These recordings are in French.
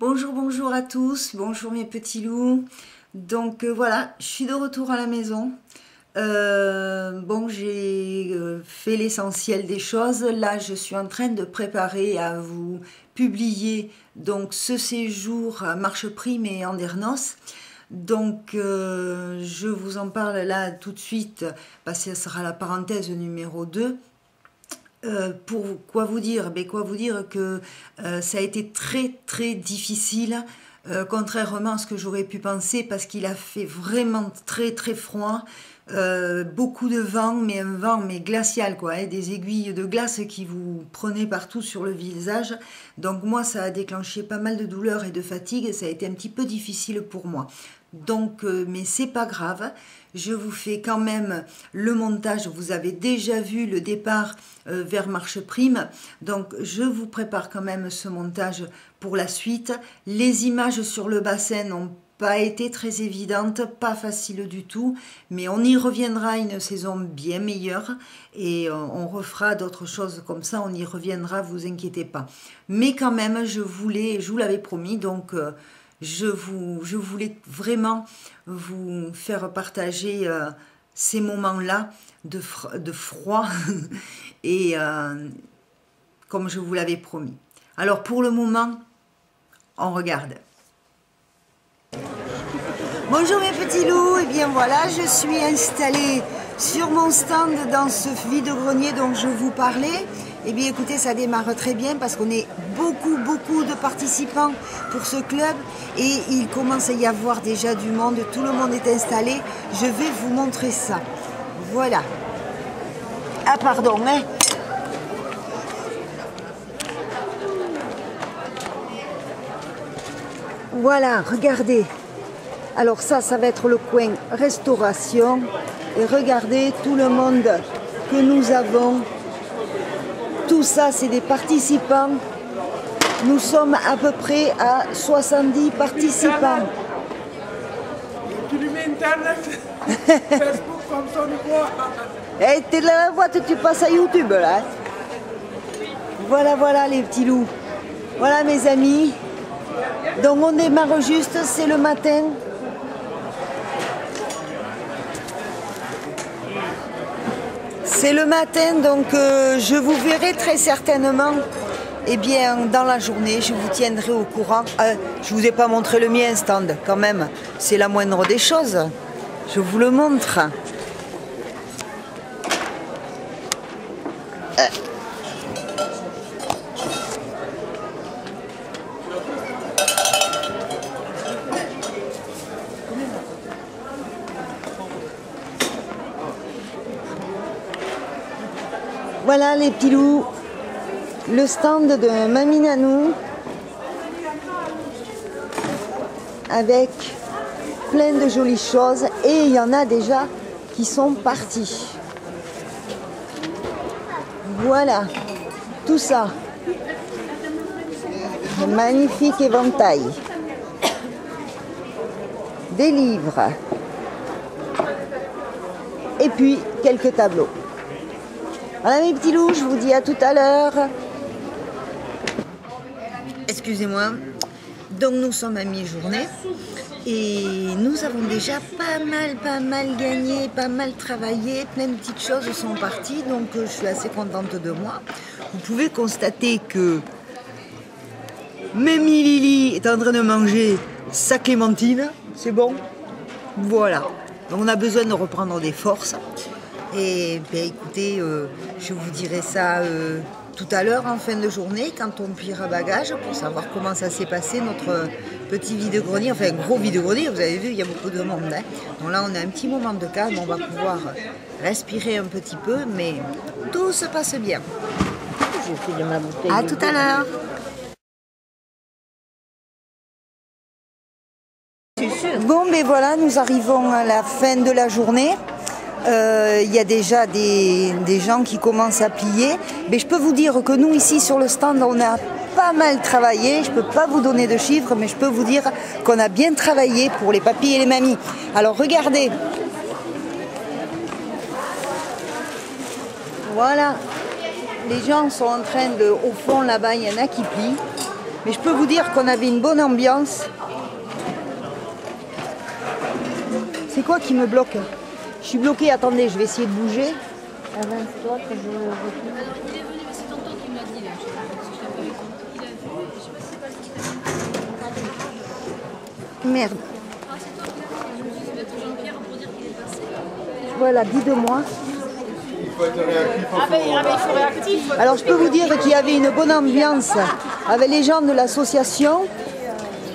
Bonjour, bonjour à tous, bonjour mes petits loups. Donc voilà, je suis de retour à la maison. Bon, j'ai fait l'essentiel des choses. Là, je suis en train de préparer à vous publier donc ce séjour à Marcheprime et Andernos. Donc, je vous en parle là tout de suite, parce que ce sera la parenthèse numéro 2. Pour quoi vous dire? Quoi vous dire que ça a été très difficile, contrairement à ce que j'aurais pu penser, parce qu'il a fait vraiment très froid, beaucoup de vent, mais un vent glacial quoi, hein, des aiguilles de glace qui vous prenaient partout sur le visage. Donc moi ça a déclenché pas mal de douleurs et de fatigue, ça a été un petit peu difficile pour moi. Donc, mais c'est pas grave, je vous fais quand même le montage. Vous avez déjà vu le départ vers Marcheprime, donc je vous prépare quand même ce montage pour la suite. Les images sur le bassin n'ont pas été très évidentes, pas facile du tout, mais on y reviendra une saison bien meilleure et on refera d'autres choses comme ça, on y reviendra, vous inquiétez pas. Mais quand même, je vous l'avais promis, donc je voulais vraiment vous faire partager ces moments-là de froid et comme je vous l'avais promis. Alors pour le moment, on regarde. Bonjour mes petits loups, et bien voilà, je suis installée sur mon stand dans ce vide-grenier dont je vous parlais. Et bien écoutez, ça démarre très bien parce qu'on est beaucoup de participants pour ce club et il commence à y avoir déjà du monde, tout le monde est installé. Je vais vous montrer ça. Voilà. Ah pardon, hein. Voilà, regardez. Alors ça va être le coin restauration. Et regardez tout le monde que nous avons. Tout ça, c'est des participants. Nous sommes à peu près à 70 participants. Tu lui mets Internet, Facebook comme ça, ou quoi? Eh, t'es là la boîte, tu passes à YouTube, là. Voilà les petits loups. Voilà mes amis. Donc on démarre juste, c'est le matin. C'est le matin, donc je vous verrai très certainement dans la journée, je vous tiendrai au courant. Je vous ai pas montré le mien stand quand même, c'est la moindre des choses. Je vous le montre. Voilà les petits loups, le stand de Mamie Nanou avec plein de jolies choses et il y en a déjà qui sont partis. Voilà, tout ça, un magnifique éventail, des livres et puis quelques tableaux. Voilà mes petits loups, je vous dis à tout à l'heure. Excusez-moi. Donc nous sommes à mi-journée et nous avons déjà pas mal gagné, pas mal travaillé, plein de petites choses sont parties, donc je suis assez contente de moi. Vous pouvez constater que Mamie Lily est en train de manger sa clémentine, c'est bon. Voilà. Donc on a besoin de reprendre des forces. Et écoutez, je vous dirai ça tout à l'heure en fin de journée quand on pliera bagage pour savoir comment ça s'est passé notre petit vide-grenier, enfin gros vide-grenier, vous avez vu il y a beaucoup de monde. Hein. Donc là on a un petit moment de calme, on va pouvoir respirer un petit peu, mais tout se passe bien. J'ai fait de ma bouteille. À tout à l'heure. Bon ben voilà, nous arrivons à la fin de la journée. Il y a déjà des gens qui commencent à plier. Mais je peux vous dire que nous, ici sur le stand, on a pas mal travaillé. Je ne peux pas vous donner de chiffres, mais je peux vous dire qu'on a bien travaillé pour les papis et les mamies. Alors regardez. Voilà. Les gens sont en train de... Au fond, là-bas, il y en a qui plient. Mais je peux vous dire qu'on avait une bonne ambiance. C'est quoi qui me bloque? Je suis bloquée, attendez, je vais essayer de bouger. Avance-toi que je retrouve. Alors il est venu, mais c'est tonton qui me l'a dit là. Je sais pas si je l'ai pas vu. Je sais pas si c'est pas ce qu'il t'a dit. Merde. Ah, c'est toi qui l'as dit. Je me suis dit mettre Jean-Pierre pour dire qu'il est passé. Voilà, dites-moi. Il faut être réactif. Il faut réactif. Alors je peux vous dire qu'il y avait une bonne ambiance avec les gens de l'association.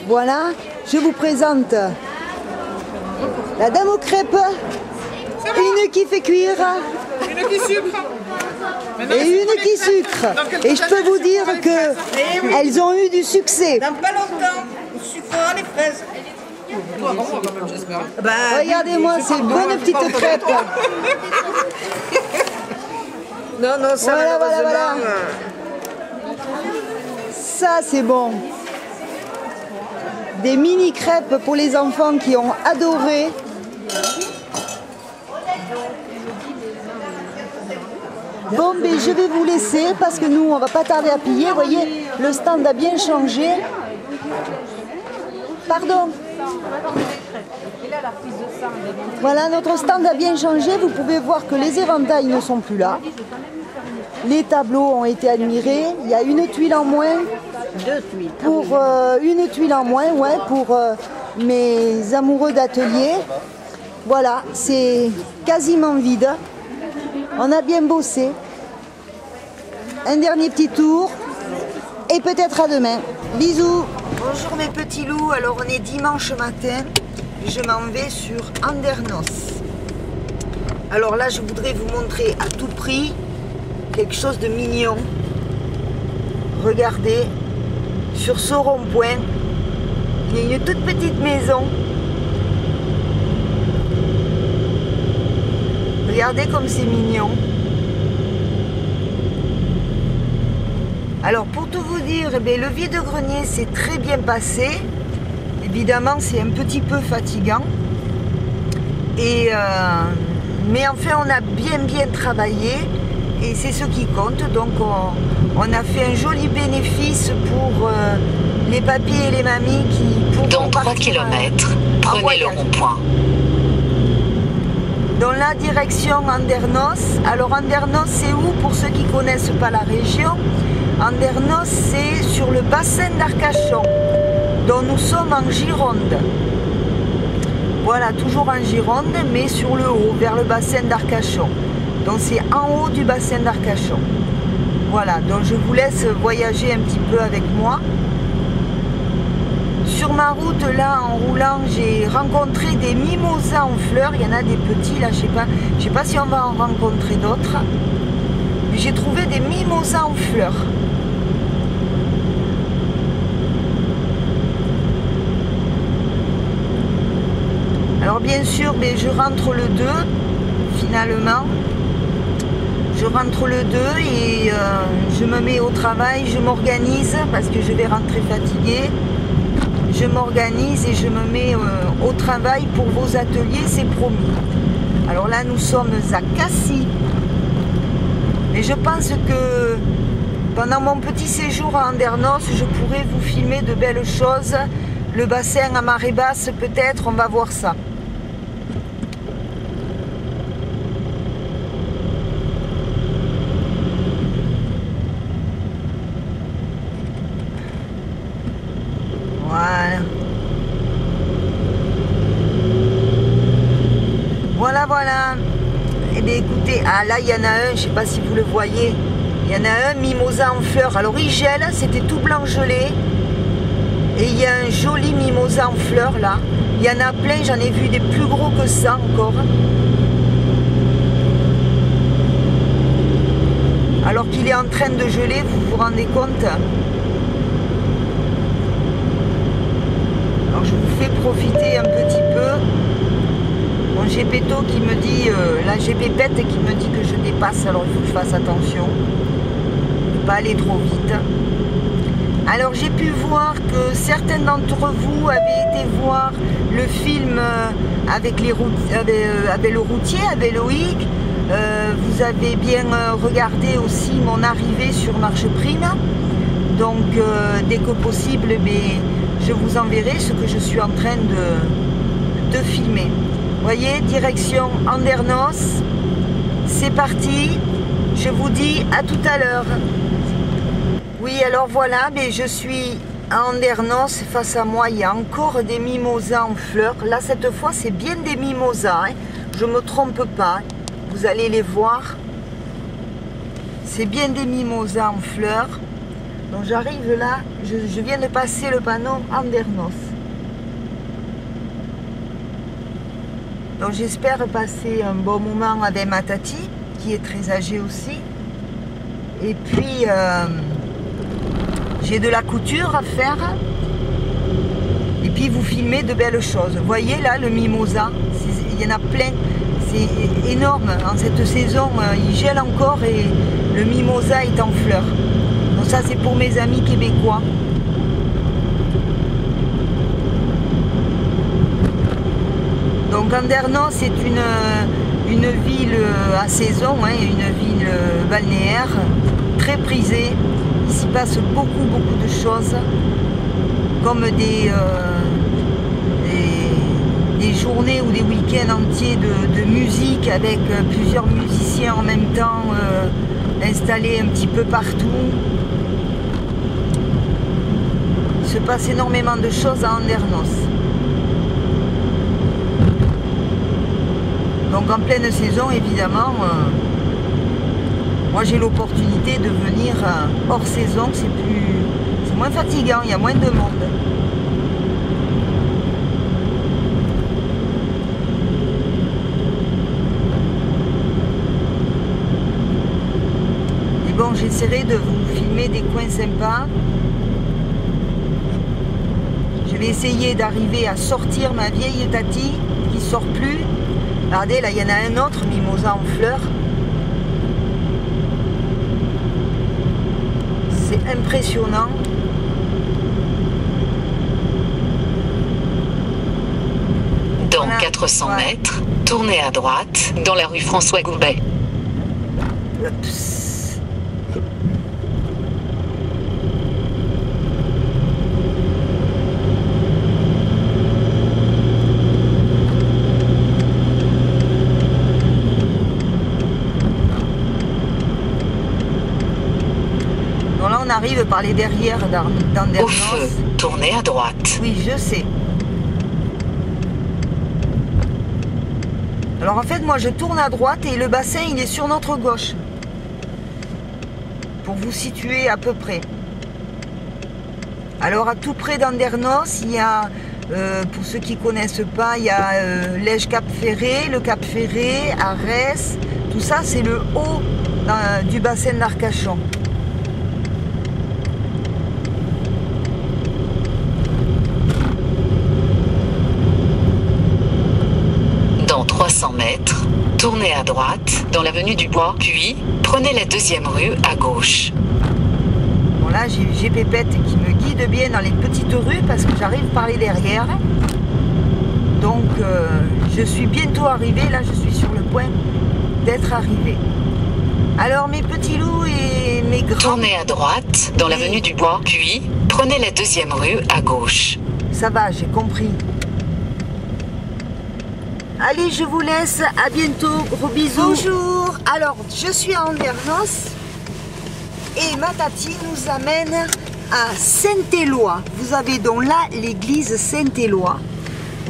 Voilà, je vous présente la dame aux crêpes, une qui fait cuire Une qui sucre. et une qui sucre. Et je peux vous dire qu'elles ont eu du succès. Dans pas longtemps, au sucre, les fraises. Regardez-moi ces bonnes petites crêpes. Non, non, ça Voilà, voilà, malheureusement, voilà. Ça c'est bon. Des mini crêpes pour les enfants qui ont adoré. Bon, ben je vais vous laisser parce que nous on va pas tarder à piller. Vous voyez, le stand a bien changé. Pardon. Voilà, notre stand a bien changé. Vous pouvez voir que les éventails ne sont plus là. Les tableaux ont été admirés. Il y a une tuile en moins. Deux tuiles. Pour une tuile en moins, ouais, pour mes amoureux d'atelier. Voilà, c'est quasiment vide. On a bien bossé. Un dernier petit tour. Et peut-être à demain. Bisous. Bonjour mes petits loups. Alors on est dimanche matin. Je m'en vais sur Andernos. Alors là, je voudrais vous montrer à tout prix quelque chose de mignon. Regardez, sur ce rond-point, il y a une toute petite maison. Regardez comme c'est mignon. Alors pour tout vous dire, eh bien, le vide-grenier s'est très bien passé. Évidemment, c'est un petit peu fatigant. Mais enfin, on a bien travaillé. Et c'est ce qui compte. Donc on a fait un joli bénéfice pour les papis et les mamies qui pourront dans 3 partir km, prenez le rond-point. Dans la direction Andernos. Alors Andernos, c'est où pour ceux qui ne connaissent pas la région? Andernos, c'est sur le bassin d'Arcachon, dont nous sommes en Gironde. Voilà, toujours en Gironde, mais sur le haut, vers le bassin d'Arcachon. Donc c'est en haut du bassin d'Arcachon. Voilà, donc je vous laisse voyager un petit peu avec moi. Sur ma route, là, en roulant, j'ai rencontré des mimosas en fleurs. Il y en a des petits, là, je sais pas si on va en rencontrer d'autres. Mais j'ai trouvé des mimosas en fleurs. Alors bien sûr, je rentre le 2, finalement. Je rentre le 2 et je me mets au travail, je m'organise parce que je vais rentrer fatiguée. Je m'organise et je me mets au travail pour vos ateliers, c'est promis. Alors là, nous sommes à Cassis. Et je pense que pendant mon petit séjour à Andernos, je pourrais vous filmer de belles choses. Le bassin à marée basse, peut-être, on va voir ça. Voilà. Eh bien écoutez, là il y en a un, je ne sais pas si vous le voyez. Il y en a un, mimosa en fleurs. Alors il gèle, c'était tout blanc gelé. Et il y a un joli mimosa en fleurs là. Il y en a plein, j'en ai vu des plus gros que ça encore. Alors qu'il est en train de geler, vous vous rendez compte? Alors je vous fais profiter un petit peu. Mon Gepetto qui me dit, la Gepépette qui me dit que je dépasse, alors il faut que je fasse attention. Ne pas aller trop vite. Alors j'ai pu voir que certains d'entre vous avaient été voir le film avec le routier, avec Loïc. Vous avez bien regardé aussi mon arrivée sur Marcheprime. Donc dès que possible, je vous enverrai ce que je suis en train de filmer. Vous voyez, direction Andernos. C'est parti. Je vous dis à tout à l'heure. Oui, alors voilà, mais je suis à Andernos. Face à moi, il y a encore des mimosas en fleurs. Là, cette fois, c'est bien des mimosas. Hein. Je ne me trompe pas. Vous allez les voir. C'est bien des mimosas en fleurs. Donc j'arrive là. Je viens de passer le panneau Andernos. Donc j'espère passer un bon moment avec ma tati, qui est très âgée aussi. Et puis, j'ai de la couture à faire. Et puis, vous filmez de belles choses. Vous voyez là, le mimosa, il y en a plein. C'est énorme. En cette saison, il gèle encore et le mimosa est en fleurs. Donc ça, c'est pour mes amis québécois. Donc Andernos, c'est une ville à saison, hein, une ville balnéaire, très prisée. Il s'y passe beaucoup de choses, comme des journées ou des week-ends entiers de musique avec plusieurs musiciens en même temps installés un petit peu partout. Il se passe énormément de choses à Andernos. Donc en pleine saison, évidemment, moi j'ai l'opportunité de venir hors saison, c'est moins fatigant, il y a moins de monde. Et bon, j'essaierai de vous filmer des coins sympas. Je vais essayer d'arriver à sortir ma vieille tati qui sort plus. Regardez, là, il y en a un autre, mimosa en fleurs. C'est impressionnant. Dans Voilà. 400 Ouais. mètres, tournez à droite, dans la rue François Goubet. Oups. Donc là, on arrive par les derrières Au d'Andernos. feu, tournez à droite. Oui, je sais. Alors en fait, moi je tourne à droite et le bassin il est sur notre gauche. Pour vous situer à peu près. Alors à tout près d'Andernos, il y a, pour ceux qui ne connaissent pas, il y a Lège Cap Ferré, le Cap Ferré, Arès. Tout ça c'est le haut du bassin d'Arcachon. Dans 300 mètres, tournez à droite, dans l'avenue du Bois, puis prenez la deuxième rue à gauche. Bon là j'ai Pépette qui me guide bien dans les petites rues parce que j'arrive par les derrière. Donc je suis bientôt arrivée, là je suis sur le point d'être arrivée. Alors mes petits loups et mes grands... Tournez à droite, dans l'avenue du Bois, puis prenez la deuxième rue à gauche. Ça va, j'ai compris. Allez, je vous laisse. À bientôt. Gros bisous. Bonjour. Alors, je suis à Andernos et ma tati nous amène à Saint-Éloi. Vous avez donc là l'église Saint-Éloi.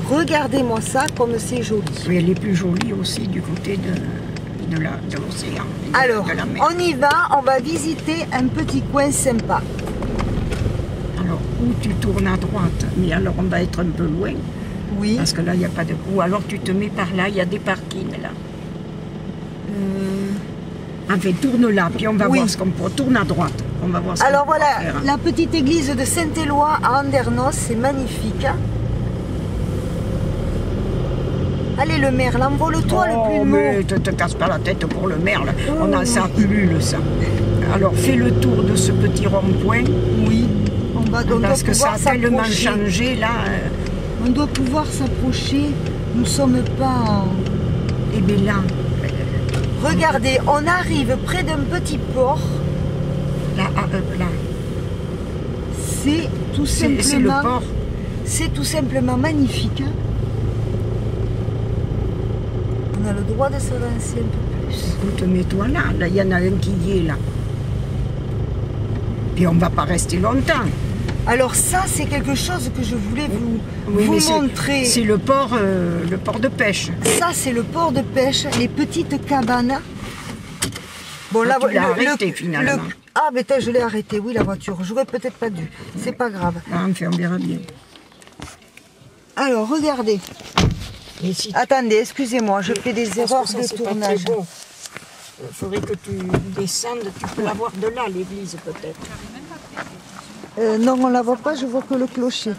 Regardez-moi ça comme c'est joli. Oui, elle est plus jolie aussi du côté de l'océan. Alors, de la mer. on y va. On va visiter un petit coin sympa. Alors, où tu tournes à droite, mais alors on va être un peu loin. Oui. Parce que là, il n'y a pas de... Ou alors tu te mets par là, il y a des parkings là. Enfin, tourne là, puis on va Oui. voir ce qu'on peut. Tourne à droite, on va voir ce Alors qu'on peut voilà, faire. la petite église de Saint-Éloi à Andernos, c'est magnifique. Allez le merle, envole-toi le plus Oh, de mais mots. te casse pas la tête pour le merle. On a ça pullule, ça. Alors, fais le tour de ce petit rond-point. Oui, on doit Parce que ça pouvoir a tellement s'approcher. changé, là. On doit pouvoir s'approcher. Nous ne sommes pas en... Et bien là, Regardez, on arrive près d'un petit port. là, là. c'est tout C'est le simplement... port. C'est tout simplement magnifique. Hein. On a le droit de s'avancer un peu plus. Écoute, mets-toi là. Là, il y en a un qui y est là. Puis on ne va pas rester longtemps. Alors ça, c'est quelque chose que je voulais Oui, mais vous montrer. C'est le port de pêche. Ça, c'est le port de pêche, les petites cabanes. Bon, Ah, tu l'as arrêté, finalement. Ah, mais je l'ai arrêté, oui, la voiture. J'aurais peut-être pas dû. C'est pas grave. Ah, enfin, on verra bien. Alors, regardez. Mais si Attendez, excusez-moi, je fais des erreurs ça, de c'est pas tournage. très bon. Il faudrait que tu descendes. Tu peux la voir de là, l'église, peut-être. Non, on la voit pas, je vois que le clocher.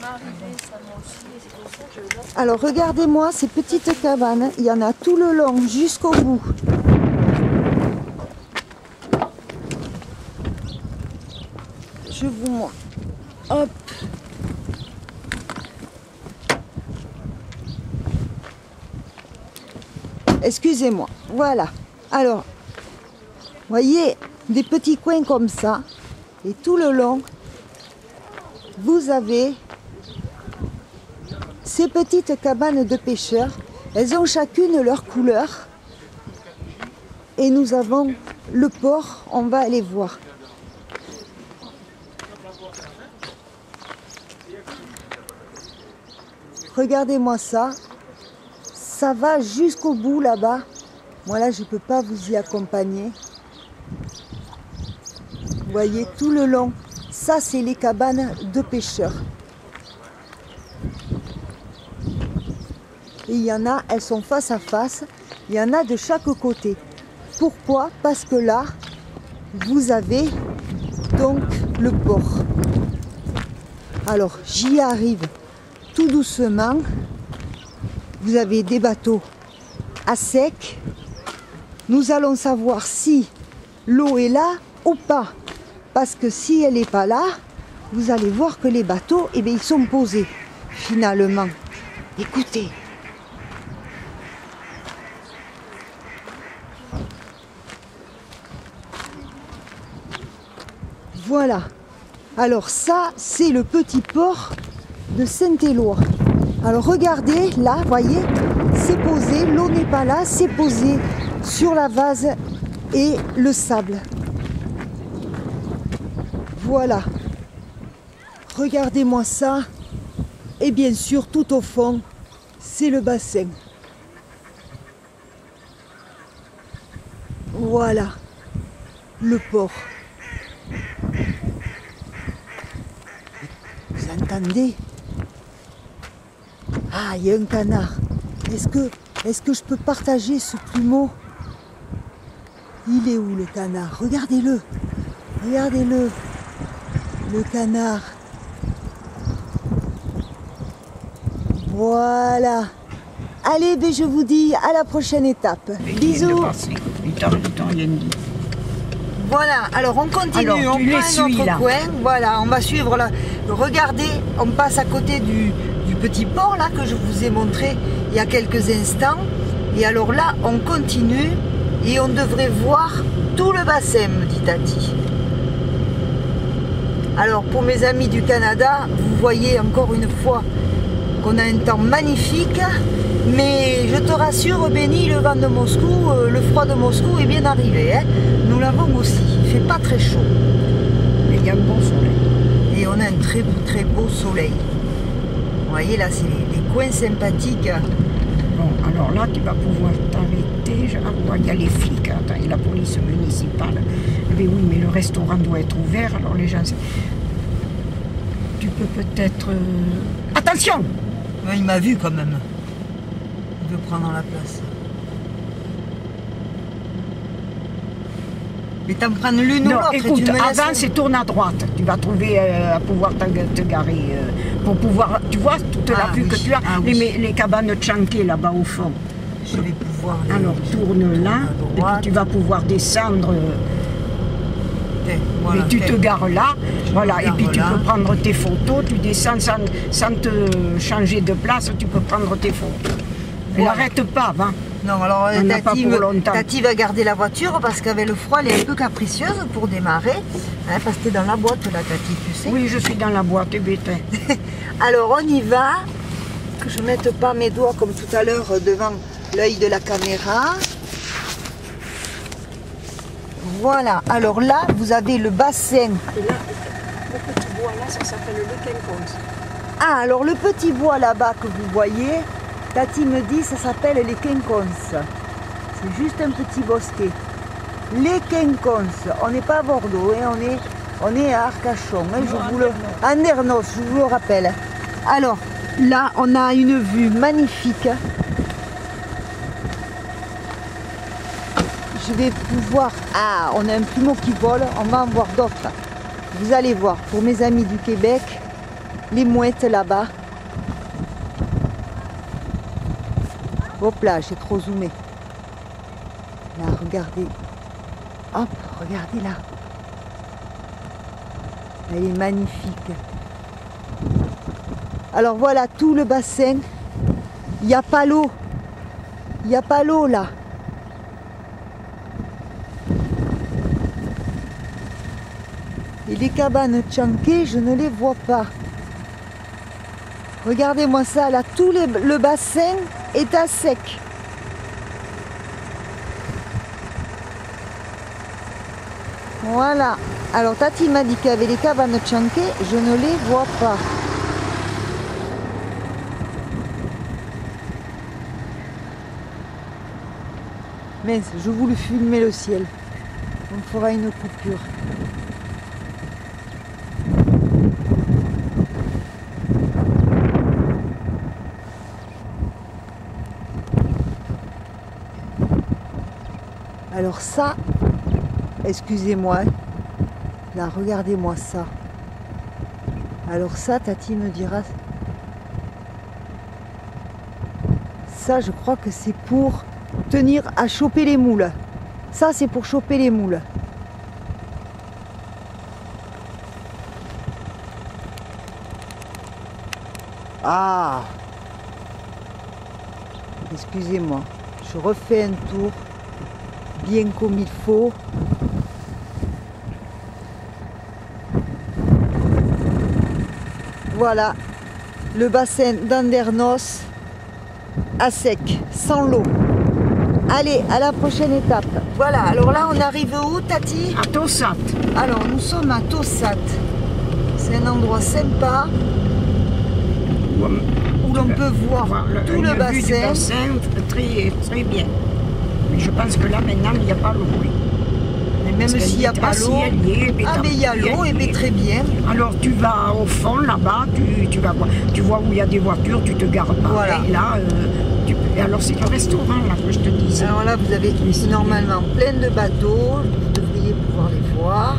Alors, regardez-moi ces petites cabanes. Il y en a tout le long, jusqu'au bout. Je vous montre. Hop. Excusez-moi. Voilà. Alors, voyez, des petits coins comme ça. Et tout le long, vous avez ces petites cabanes de pêcheurs. Elles ont chacune leur couleur. Et nous avons le port. On va aller voir. Regardez-moi ça. Ça va jusqu'au bout là-bas. Moi là, je ne peux pas vous y accompagner. Vous voyez tout le long. Ça, c'est les cabanes de pêcheurs. Et il y en a, elles sont face à face. Il y en a de chaque côté. Pourquoi? Parce que là, vous avez donc le port. Alors, j'y arrive tout doucement. Vous avez des bateaux à sec. Nous allons savoir si l'eau est là ou pas. Parce que si elle n'est pas là, vous allez voir que les bateaux, eh bien, ils sont posés, finalement. Écoutez. Voilà. Alors ça, c'est le petit port de Saint-Éloi. Alors regardez, là, voyez, c'est posé, l'eau n'est pas là, c'est posé sur la vase et le sable. Voilà. Regardez-moi ça. Et bien sûr, tout au fond, c'est le bassin. Voilà. Le port. Vous entendez? Ah, il y a un canard. Est-ce que je peux partager ce plumeau? Il est où le canard? Regardez-le. Regardez-le. Le canard. Voilà. Allez, ben je vous dis à la prochaine étape. Bisous. Voilà, alors on continue, Alors, on tu les prend un suis, autre là. coin. Voilà, on va suivre là. Regardez, on passe à côté du petit port là que je vous ai montré il y a quelques instants. Et alors là, on continue et on devrait voir tout le bassin, me dit Tati. Alors pour mes amis du Canada, vous voyez encore une fois qu'on a un temps magnifique, mais je te rassure Benny, le vent de Moscou, le froid de Moscou est bien arrivé, hein. Nous l'avons aussi, il fait pas très chaud, mais il y a un bon soleil. Et on a un très beau soleil. Vous voyez là, c'est les coins sympathiques. Bon, alors là, tu vas pouvoir t'arrêter. Il y a les flics, attends, et la police municipale. Mais oui, mais le restaurant doit être ouvert, alors les gens... Tu peux peut-être... Attention! Ouais, il m'a vu quand même. Il veut prendre la place. Mais t'en prends l'une ou Non, l'autre. écoute, avance et tourne à droite. Tu vas trouver à pouvoir te garer. Pour pouvoir, tu vois, toute la vue que tu as. Ah, oui. Les cabanes de Tchanké là-bas au fond. Je vais pouvoir... Alors tourne là, et puis tu vas pouvoir descendre. Voilà, et tu te gares là, voilà, et puis tu là. peux prendre tes photos, tu descends sans te changer de place, tu peux prendre tes photos. Voilà. N'arrête pas, hein. Non, alors On n'a pas Tati, pour longtemps. Tati va garder la voiture parce qu'avec le froid, elle est un peu capricieuse pour démarrer. Hein, parce que t'es dans la boîte là, Tati, tu sais. Oui, je suis dans la boîte, et bête. Alors on y va. Que je ne mette pas mes doigts comme tout à l'heure devant l'œil de la caméra. Voilà. Alors là, vous avez le bassin. Et là, le petit bois là, ça s'appelle le quinconce. Ah, alors le petit bois là-bas que vous voyez, Tati me dit ça s'appelle les quinconces. C'est juste un petit bosquet. Les quinconces, on n'est pas à Bordeaux, hein, on est à Arcachon, hein, à Andernos, je vous le rappelle. Alors, là, on a une vue magnifique. Je vais pouvoir... Ah, on a un plumeau qui vole, on va en voir d'autres. Vous allez voir, pour mes amis du Québec, les mouettes là-bas. Hop là, j'ai trop zoomé. Là, regardez. Hop, regardez là. Elle est magnifique. Alors voilà tout le bassin. Il n'y a pas l'eau. Il n'y a pas l'eau là. Et les cabanes tchanké, je ne les vois pas. Regardez-moi ça, là, le bassin est à sec. Voilà. Alors Tati m'a dit qu'avec les cabanes tchanké, je ne les vois pas. Mais je voulais filmer le ciel. On fera une coupure. Alors ça, excusez-moi, là regardez-moi ça. Alors ça, Tati me dira, ça je crois que c'est pour tenir à choper les moules. Ça c'est pour choper les moules. Ah, excusez-moi, je refais un tour. Bien comme il faut. Voilà, le bassin d'Andernos à sec, sans l'eau. Allez, à la prochaine étape. Voilà, alors là on arrive où, Tati? À Tossat. Alors nous sommes à Tossat. C'est un endroit sympa où l'on peut voir tout le bassin. Du bassin très, très bien. Mais je pense que là maintenant il n'y a pas l'eau. Oui. Mais même s'il n'y a pas l'eau, ah mais il y a l'eau, et bien très bien. Alors tu vas au fond là-bas, tu vas voir, tu vois où il y a des voitures, tu te gares pas. Voilà. Et là, et alors c'est le restaurant là que je te disais. Alors là vous avez ici normalement plein de bateaux, vous devriez pouvoir les voir.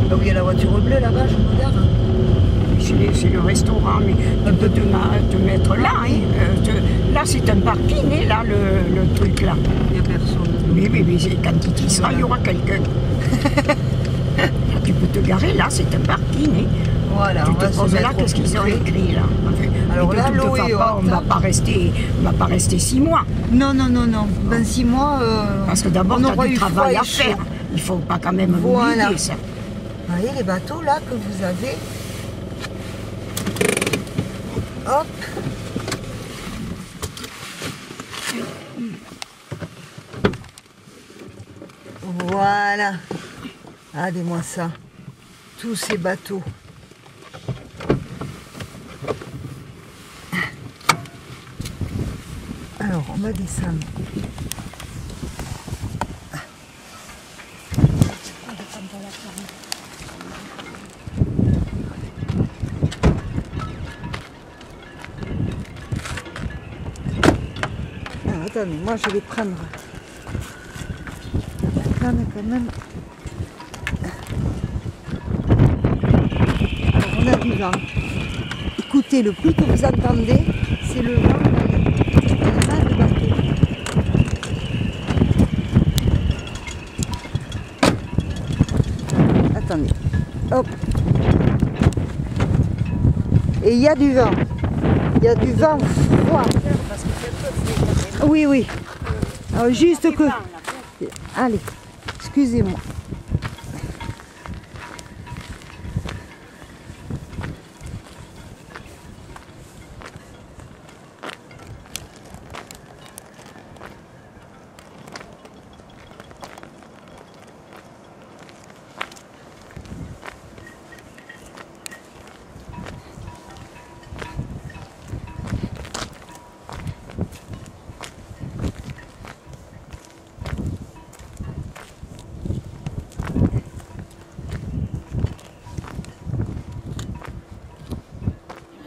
Là où il y a la voiture bleue là-bas, je me regarde. C'est le restaurant, mais tu peux te mettre là. Hein. Là c'est un parking, hein, là le truc là. Il n'y a personne. Oui, mais quand il y sera, il y aura quelqu'un. Tu peux te garer là, c'est un parking. Hein. Voilà, tu on te va se poses là, mettre qu'est-ce qu'ils ont écrit là? Enfin, alors là, l'eau est haute. On ne va pas rester 6 mois. Non. Dans 6 mois, parce que d'abord, on tu as aura du eu travail froid à et chaud. faire. Il ne faut pas quand même Voilà. oublier ça. Vous voyez les bateaux là que vous avez. Hop. Voilà. Regardez-moi ça. Tous ces bateaux. Alors, on va descendre. Alors, attendez, moi je vais prendre la canne quand même. Alors, on a du vent. Écoutez, le bruit que vous entendez, c'est le vent. Dans le bateau. Hop. Et il y a du vent. Il y a du vent froid. Oui, oui. Alors, juste que... Allez, excusez-moi.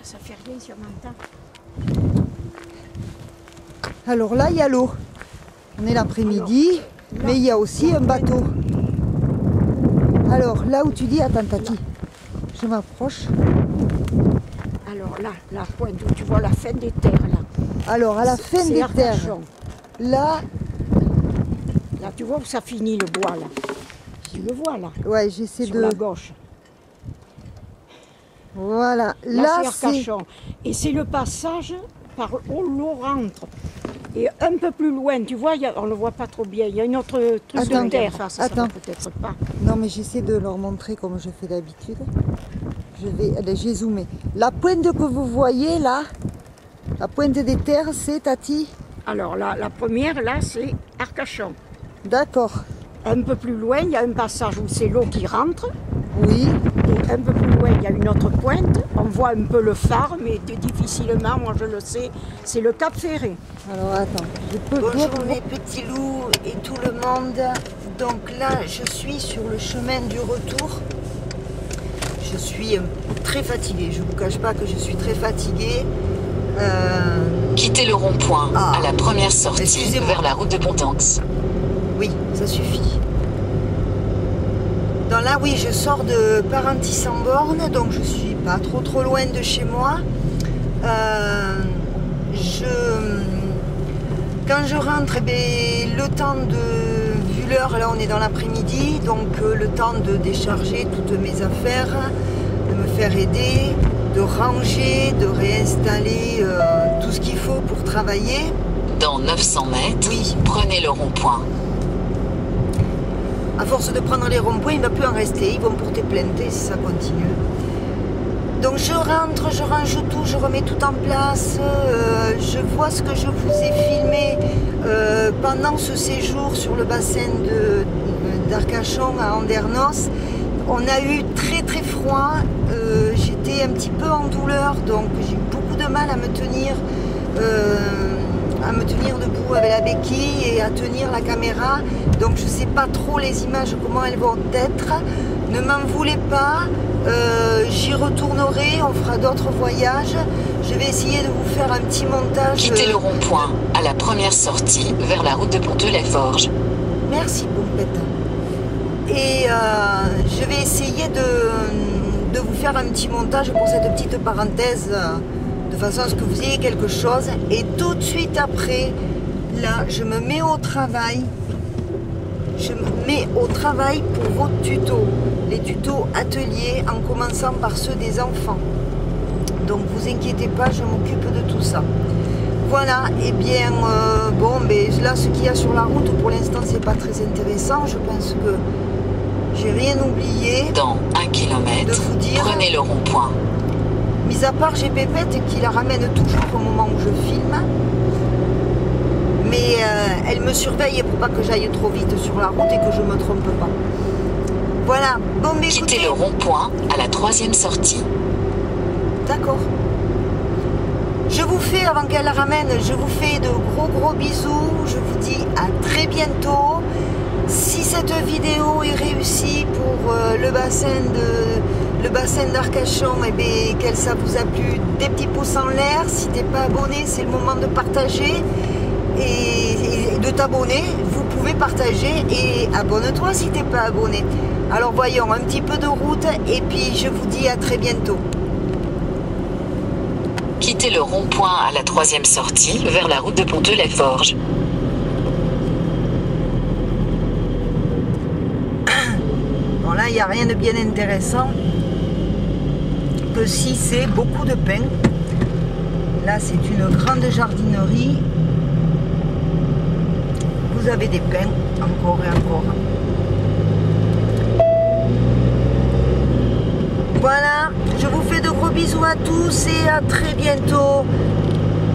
Ça fait rien sur Manta. Alors là, il y a l'eau. On est l'après-midi, mais il y a aussi un bateau. Alors là où tu dis, attends Tati, je m'approche. Alors là, la pointe où tu vois la fin des terres là. Alors à la fin des terres, là, Là, tu vois où ça finit le bois là. Tu le vois là, ouais, j'essaie sur de... la gauche. Voilà, Là, là c'est c'est... Arcachon. Et c'est le passage par où l'eau rentre. Et un peu plus loin, tu vois, on ne le voit pas trop bien. Il y a une autre truc Attends, de terre. Ça va attends. peut-être pas. Non mais j'essaie de leur montrer comme je fais d'habitude. J'ai zoomé. La pointe que vous voyez là, la pointe des terres, c'est Tati. Alors là, la première, là, c'est Arcachon. D'accord. Un peu plus loin, il y a un passage où c'est l'eau qui rentre. Oui. Et un peu plus loin, il y a une autre pointe. On voit un peu le phare, mais difficilement, moi je le sais, c'est le Cap Ferré. Alors attends, je peux... Bonjour mes petits loups et tout le monde. Donc là, je suis sur le chemin du retour. Je suis très fatiguée. Je ne vous cache pas que je suis très fatiguée. Quittez le rond-point Ah. à la première sortie Excusez-moi. vers la route de Pontanx. Oui, ça suffit. Donc là, oui, je sors de Parentis-en-Born, donc je suis pas trop loin de chez moi. Quand je rentre, eh bien, le temps de... Vu l'heure, là on est dans l'après-midi, donc le temps de décharger toutes mes affaires, de me faire aider, de ranger, de réinstaller tout ce qu'il faut pour travailler. Dans 900 mètres, Oui. prenez le rond-point. À force de prendre les ronds-points, il ne va plus en rester. Ils vont porter plainte si ça continue. Donc je rentre, je range tout, je remets tout en place. Je vois ce que je vous ai filmé pendant ce séjour sur le bassin d'Arcachon à Andernos. On a eu très froid. J'étais un petit peu en douleur, donc j'ai eu beaucoup de mal à me tenir debout avec la béquille et à tenir la caméra. Donc je ne sais pas trop les images, comment elles vont être. Ne m'en voulez pas, j'y retournerai, on fera d'autres voyages. Je vais essayer de vous faire un petit montage. Quittez le rond-point à la première sortie vers la route de Ponteux-les-Forges. Merci Pompette. Et je vais essayer de vous faire un petit montage pour cette petite parenthèse, de façon à ce que vous ayez quelque chose. Et tout de suite après, là, je me mets au travail. Je me mets au travail pour vos tutos. Les tutos ateliers, en commençant par ceux des enfants. Donc vous inquiétez pas, je m'occupe de tout ça. Voilà, et bien, bon, ben, là, ce qu'il y a sur la route, pour l'instant, c'est pas très intéressant. Je pense que j'ai rien oublié. Dans 1 De kilomètre, vous dire- prenez le rond-point. Mis à part, j'ai Pépette qui la ramène toujours au moment où je filme. Mais elle me surveille pour pas que j'aille trop vite sur la route et que je me trompe pas. Voilà, bon, mais écoutez, Quittez le rond-point à la troisième sortie. d'accord. Je vous fais, avant qu'elle la ramène, je vous fais de gros bisous. Je vous dis à très bientôt. Si cette vidéo est réussie pour le bassin d'Arcachon, et bien, qu'elle ça vous a plu, des petits pouces en l'air. Si t'es pas abonné, c'est le moment de partager et de t'abonner. Vous pouvez partager et abonne-toi si t'es pas abonné. Alors voyons, un petit peu de route et puis je vous dis à très bientôt. Quittez le rond-point à la troisième sortie vers la route de Ponteux-les-Forges. Bon là Voilà, il n'y a rien de bien intéressant que si c'est beaucoup de pain. Là, c'est une grande jardinerie. Vous avez des pins, encore et encore. Voilà, je vous fais de gros bisous à tous et à très bientôt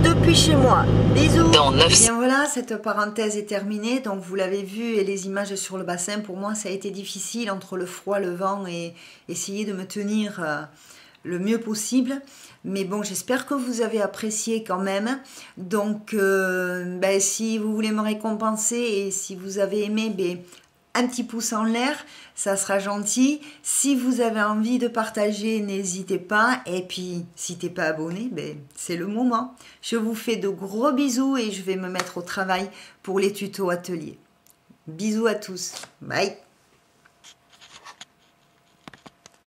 depuis chez moi. Bisous. Bien voilà, cette parenthèse est terminée. Donc vous l'avez vu et les images sur le bassin, pour moi ça a été difficile entre le froid, le vent et essayer de me tenir le mieux possible. Mais bon, j'espère que vous avez apprécié quand même. Donc si vous voulez me récompenser et si vous avez aimé, un petit pouce en l'air, ça sera gentil. Si vous avez envie de partager, n'hésitez pas. Et puis, si t'es pas abonné, c'est le moment. Je vous fais de gros bisous et je vais me mettre au travail pour les tutos ateliers. Bisous à tous. Bye.